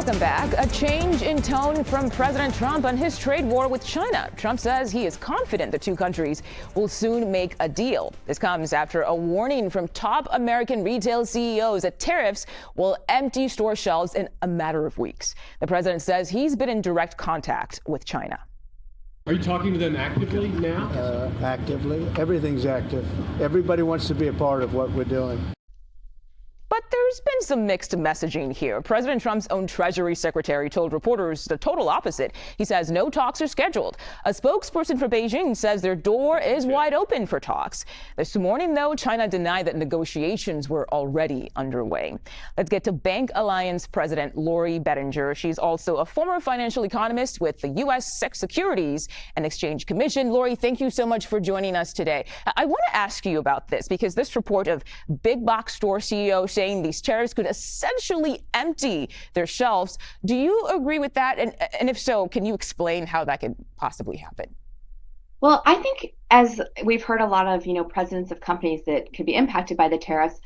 Welcome back. A change in tone from President Trump on his trade war with China. Trump says he is confident the two countries will soon make a deal. This comes after a warning from top American retail CEOs that tariffs will empty store shelves in a matter of weeks. The president says he's been in direct contact with China. Are you talking to them actively now? Actively. Everything's active. Everybody wants to be a part of what we're doing. But there's been some mixed messaging here. President Trump's own Treasury Secretary told reporters the total opposite. He says no talks are scheduled. A spokesperson for Beijing says their door is wide open for talks. This morning, though, China denied that negotiations were already underway. Let's get to BancAlliance President Lori Bettinger. She's also a former financial economist with the U.S. Securities and Exchange Commission. Lori, thank you so much for joining us today. I want to ask you about this because this report of big box store CEOs saying these tariffs could essentially empty their shelves. Do you agree with that? And if so, can you explain how that could possibly happen? Well, I think as we've heard a lot of, presidents of companies that could be impacted by the tariffs,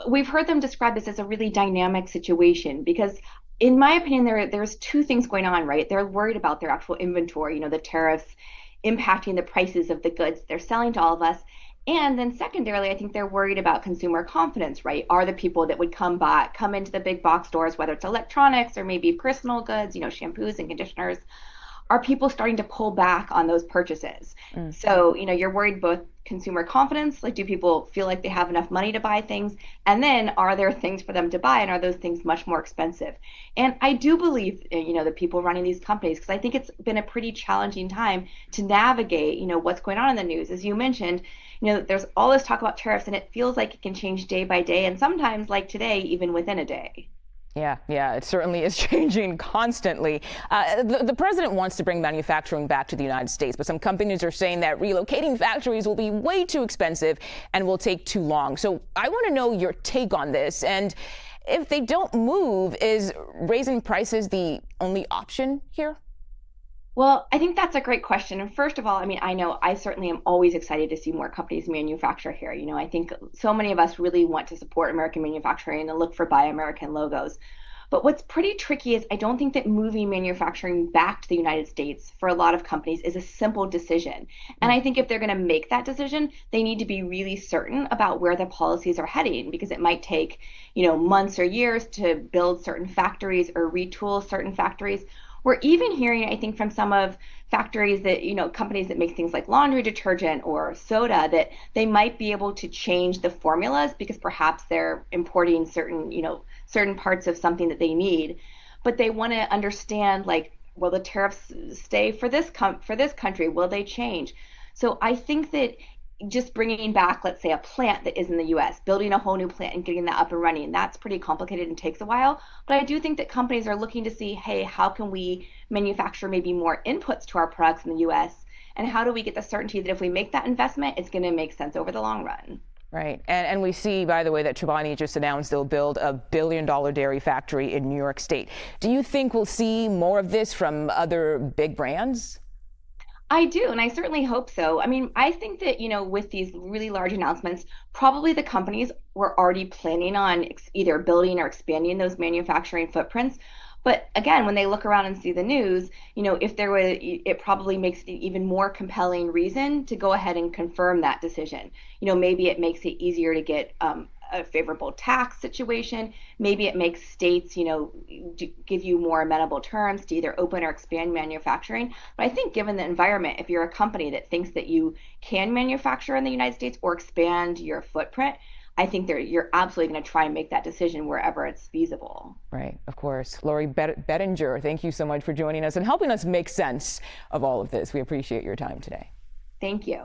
we've heard them describe this as a really dynamic situation because in my opinion, there's two things going on, right? They're worried about their actual inventory, the tariffs impacting the prices of the goods they're selling to all of us. And then secondarily, I think they're worried about consumer confidence, right? Are the people that would come into the big box stores, whether it's electronics or maybe personal goods, shampoos and conditioners, are people starting to pull back on those purchases? So, you're worried both consumer confidence, like do people feel like they have enough money to buy things? And then are there things for them to buy and are those things much more expensive? And I do believe, the people running these companies, because I think it's been a pretty challenging time to navigate, what's going on in the news. As you mentioned, there's all this talk about tariffs and it feels like it can change day by day and sometimes like today, even within a day. Yeah, it certainly is changing constantly. The president wants to bring manufacturing back to the United States, but some companies are saying that relocating factories will be way too expensive and will take too long. So I want to know your take on this. And if they don't move, is raising prices the only option here? Well, I think that's a great question. And first of all, I know I certainly am always excited to see more companies manufacture here. I think so many of us really want to support American manufacturing and look for Buy American logos. But what's pretty tricky is I don't think that moving manufacturing back to the United States for a lot of companies is a simple decision. And I think if they're going to make that decision, they need to be really certain about where the policies are heading, because it might take, months or years to build certain factories or retool certain factories. We're even hearing, I think, from some of factories that, companies that make things like laundry detergent or soda, that they might be able to change the formulas because perhaps they're importing certain parts of something that they need. But they want to understand, will the tariffs stay for this country? Will they change? So I think that just bringing back, let's say, a plant that is in the U.S., building a whole new plant and getting that up and running, that's pretty complicated and takes a while. But I do think that companies are looking to see, hey, how can we manufacture maybe more inputs to our products in the U.S.? And how do we get the certainty that if we make that investment, it's going to make sense over the long run? Right. And we see, by the way, that Chobani just announced they'll build a $1 billion dairy factory in New York State. Do you think we'll see more of this from other big brands? I do, and I certainly hope so. I think that, with these really large announcements, probably the companies were already planning on either building or expanding those manufacturing footprints. But again, when they look around and see the news, if there were, it probably makes it even more compelling reason to go ahead and confirm that decision. Maybe it makes it easier to get a favorable tax situation. Maybe it makes states, give you more amenable terms to either open or expand manufacturing. But I think given the environment, if you're a company that thinks that you can manufacture in the United States or expand your footprint, I think you're absolutely going to try and make that decision wherever it's feasible. Right, of course. Lori Bettinger, thank you so much for joining us and helping us make sense of all of this. We appreciate your time today. Thank you.